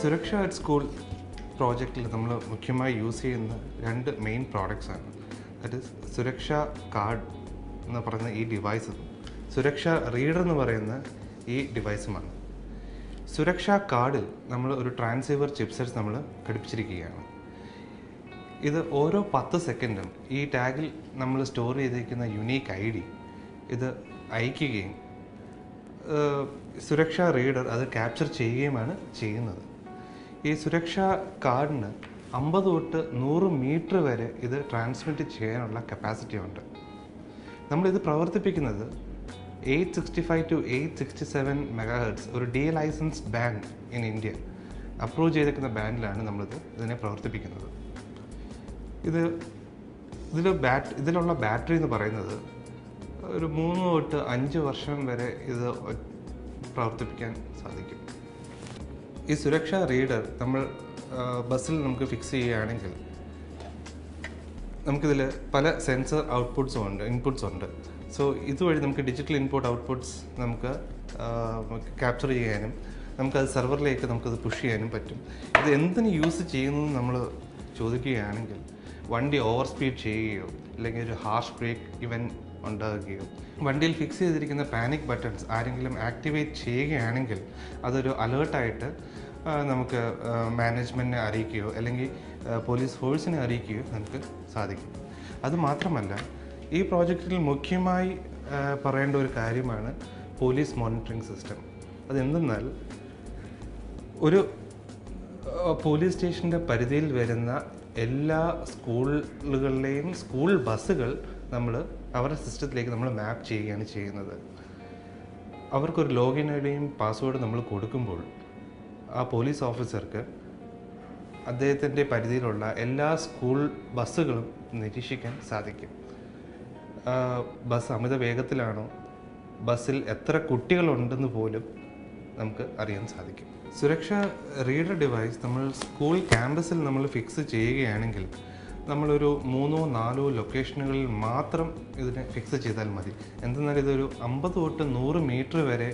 Suraksha at School project we use two main products. That is Suraksha card this device. Suraksha reader this device. Suraksha card we transceiver chipsets. This is over 10 seconds. This tag we store a unique ID. This is IK. Suraksha reader that capture this Suraksha card 50 to 100 meter vare idu transmit cheyanulla capacity undu. Nammal idu pravarthipikkunnathu 865 to 867 megahertz oru delicensed band in India. Approve cheyidekkunna bandilanu nammal idine pravarthipikkunnathu. ഇതിലുള്ള battery എന്ന് പറയുന്നത് ഒരു 3 തൊട്ട് 5 വർഷം വരെ ഇത് പ്രവർത്തിപ്പിക്കാൻ സാധിക്കും. ഈ സുരക്ഷ റീഡർ നമ്മൾ ബസ്സിൽ നമുക്ക് ഫിക്സ് ചെയ്യുകയാണെങ്കിൽ നമുക്കിതിൽ പല സെൻസർ ഇൻപുട്ട്സ് ഉണ്ട്. സോ ഇതുവഴി നമുക്ക് ഡിജിറ്റൽ ഇൻപുട്ട് ഔട്ട്പുട്ട്സ് നമുക്ക് ക്യാപ്ചർ ചെയ്യാനും നമുക്കത് സെർവറിലേക്ക് നമുക്കത് പുഷ് ചെയ്യാനും പറ്റും. ഇത് എന്തിന് യൂസ് ചെയ്യുന്നു നമ്മൾ ചോദിക്കുകയാണെങ്കിൽ വണ്ടി ഓവർ സ്പീഡ് ചെയ്യുകയോ അല്ലെങ്കിൽ ഒരു ഹാർഷ് ബ്രേക്ക് ഇവൻറ്റ് ഉണ്ടാകുകയോ വണ്ടിയിൽ ഫിക്സ് ചെയ്തിരിക്കുന്ന പാനിക് ബട്ടൺസ് ആരെങ്കിലും ആക്ടിവേറ്റ് ചെയ്യുകയാണെങ്കിൽ അതൊരു അലേർട്ടായിട്ട് നമുക്ക് മാനേജ്മെൻറ്റിനെ അറിയിക്കുകയോ അല്ലെങ്കിൽ പോലീസ് ഫോഴ്സിനെ അറിയിക്കുകയോ നമുക്ക് സാധിക്കും. അതുമാത്രമല്ല ഈ പ്രോജക്റ്റിൽ മുഖ്യമായി പറയേണ്ട ഒരു കാര്യമാണ് പോലീസ് മോണിറ്ററിംഗ് സിസ്റ്റം. അതെന്തെന്നാൽ ഒരു പോലീസ് സ്റ്റേഷൻ്റെ പരിധിയിൽ വരുന്ന എല്ലാ സ്കൂളുകളിലെയും സ്കൂൾ ബസ്സുകൾ അവരുടെ സിസ്റ്റത്തിലേക്ക് നമ്മൾ മാപ്പ് ചെയ്യുകയാണ് ചെയ്യുന്നത്. അവർക്കൊരു ലോഗിൻ ഐഡിയും പാസ്വേഡും നമ്മൾ കൊടുക്കുമ്പോൾ ആ പോലീസ് ഓഫീസർക്ക് അദ്ദേഹത്തിൻ്റെ പരിധിയിലുള്ള എല്ലാ സ്കൂൾ ബസ്സുകളും നിരീക്ഷിക്കാൻ സാധിക്കും. ബസ് അമിത വേഗത്തിലാണോ, ബസ്സിൽ എത്ര കുട്ടികളുണ്ടെന്ന് പോലും നമുക്ക് അറിയാൻ സാധിക്കും. സുരക്ഷാ റീഡർ ഡിവൈസ് നമ്മൾ സ്കൂൾ ക്യാമ്പസിൽ നമ്മൾ ഫിക്സ് ചെയ്യുകയാണെങ്കിൽ നമ്മളൊരു 3-4 ലൊക്കേഷനുകളിൽ മാത്രം ഇതിനെ ഫിക്സ് ചെയ്താൽ മതി. എന്തെന്നാൽ ഇതൊരു 50 തൊട്ട് 100 മീറ്റർ വരെ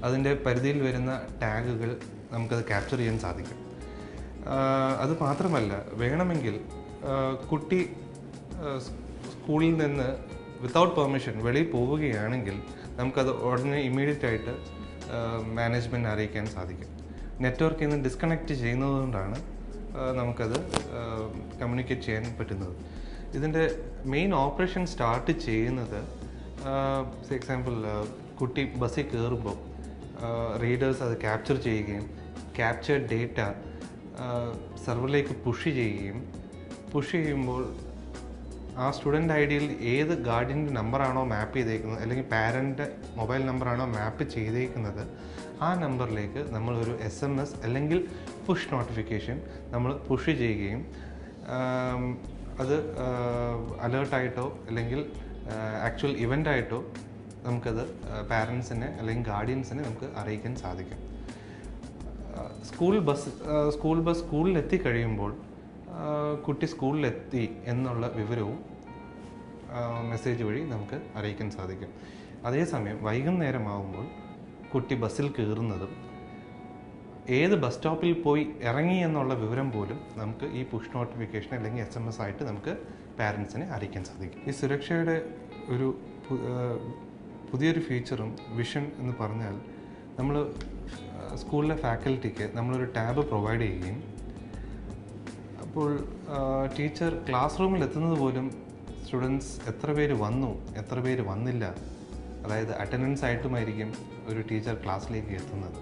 അതിൻ്റെ പരിധിയിൽ വരുന്ന ടാഗുകൾ നമുക്കത് ക്യാപ്ചർ ചെയ്യാൻ സാധിക്കും. അത് മാത്രമല്ല, വേണമെങ്കിൽ കുട്ടി സ്കൂളിൽ നിന്ന് വിത്തൗട്ട് പെർമിഷൻ വെളിയിൽ പോവുകയാണെങ്കിൽ നമുക്കത് ഉടനെ ഇമ്മീഡിയറ്റ് ആയിട്ട് മാനേജ്മെൻറ്റ് അറിയിക്കാൻ സാധിക്കും. നെറ്റ്വർക്കിൽ നിന്ന് ഡിസ്കണക്റ്റ് ചെയ്യുന്നതുകൊണ്ടാണ് നമുക്കത് കമ്മ്യൂണിക്കേറ്റ് ചെയ്യാൻ പറ്റുന്നത്. ഇതിൻ്റെ മെയിൻ ഓപ്പറേഷൻ സ്റ്റാർട്ട് ചെയ്യുന്നത് ഫോർ എക്സാമ്പിൾ കുട്ടി ബസ്സിൽ കയറുമ്പോൾ റീഡേഴ്സ് അത് ക്യാപ്ചർ ചെയ്യുകയും ക്യാപ്ചർഡ് ഡേറ്റ സെർവറിലേക്ക് പുഷ് ചെയ്യുമ്പോൾ ആ സ്റ്റുഡൻ്റ് ഐ ഡിയിൽ ഏത് ഗാർഡിയൻ്റെ നമ്പറാണോ മാപ്പ് ചെയ്തേക്കുന്നത് അല്ലെങ്കിൽ പാരൻ്റെ മൊബൈൽ നമ്പറാണോ മാപ്പ് ചെയ്തേക്കുന്നത് ആ നമ്പറിലേക്ക് നമ്മളൊരു SMS അല്ലെങ്കിൽ പുഷ് നോട്ടിഫിക്കേഷൻ നമ്മൾ പുഷ് ചെയ്യുകയും അത് അലേർട്ടായിട്ടോ അല്ലെങ്കിൽ ആക്ച്വൽ ഇവൻ്റായിട്ടോ നമുക്കത് പാരൻസിനെ അല്ലെങ്കിൽ ഗാർഡിയൻസിനെ നമുക്ക് അറിയിക്കാൻ സാധിക്കും. സ്കൂൾ ബസ് സ്കൂളിലെത്തി കഴിയുമ്പോൾ കുട്ടി സ്കൂളിലെത്തി എന്നുള്ള വിവരവും മെസ്സേജ് വഴി നമുക്ക് അറിയിക്കാൻ സാധിക്കും. അതേസമയം വൈകുന്നേരമാകുമ്പോൾ കുട്ടി ബസ്സിൽ കയറുന്നതും ഏത് ബസ് സ്റ്റോപ്പിൽ പോയി ഇറങ്ങി എന്നുള്ള വിവരം പോലും നമുക്ക് ഈ പുഷ് നോട്ടിഫിക്കേഷൻ അല്ലെങ്കിൽ SMS ആയിട്ട് നമുക്ക് പാരൻസിനെ അറിയിക്കാൻ സാധിക്കും. ഈ സുരക്ഷയുടെ ഒരു പുതിയൊരു ഫീച്ചറും വിഷൻ എന്ന് പറഞ്ഞാൽ നമ്മൾ സ്കൂളിലെ ഫാക്കൽറ്റിക്ക് നമ്മളൊരു ടാബ് പ്രൊവൈഡ് ചെയ്യുകയും അപ്പോൾ ടീച്ചർ ക്ലാസ് റൂമിൽ എത്തുന്നത് പോലും സ്റ്റുഡൻസ് എത്ര പേര് വന്നു എത്ര പേര് വന്നില്ല, അതായത് അറ്റൻഡൻസ് ആയിട്ടുമായിരിക്കും ഒരു ടീച്ചർ ക്ലാസ്സിലേക്ക് എത്തുന്നത്.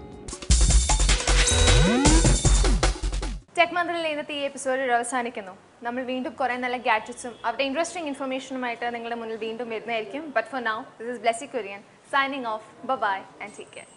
ടെക് മന്ത്രിൽ ഇന്നത്തെ ഈ എപ്പിസോഡ് അവസാനിക്കുന്നു. നമ്മൾ വീണ്ടും കുറേ നല്ല ഗാഡ്ജറ്റ്സും അവരുടെ ഇൻട്രസ്റ്റിംഗ് ഇൻഫർമേഷനുമായിട്ട് നിങ്ങളുടെ മുന്നിൽ വീണ്ടും വരുന്നതായിരിക്കും. But for now, this is Blessy Kurian signing off. Bye and take care.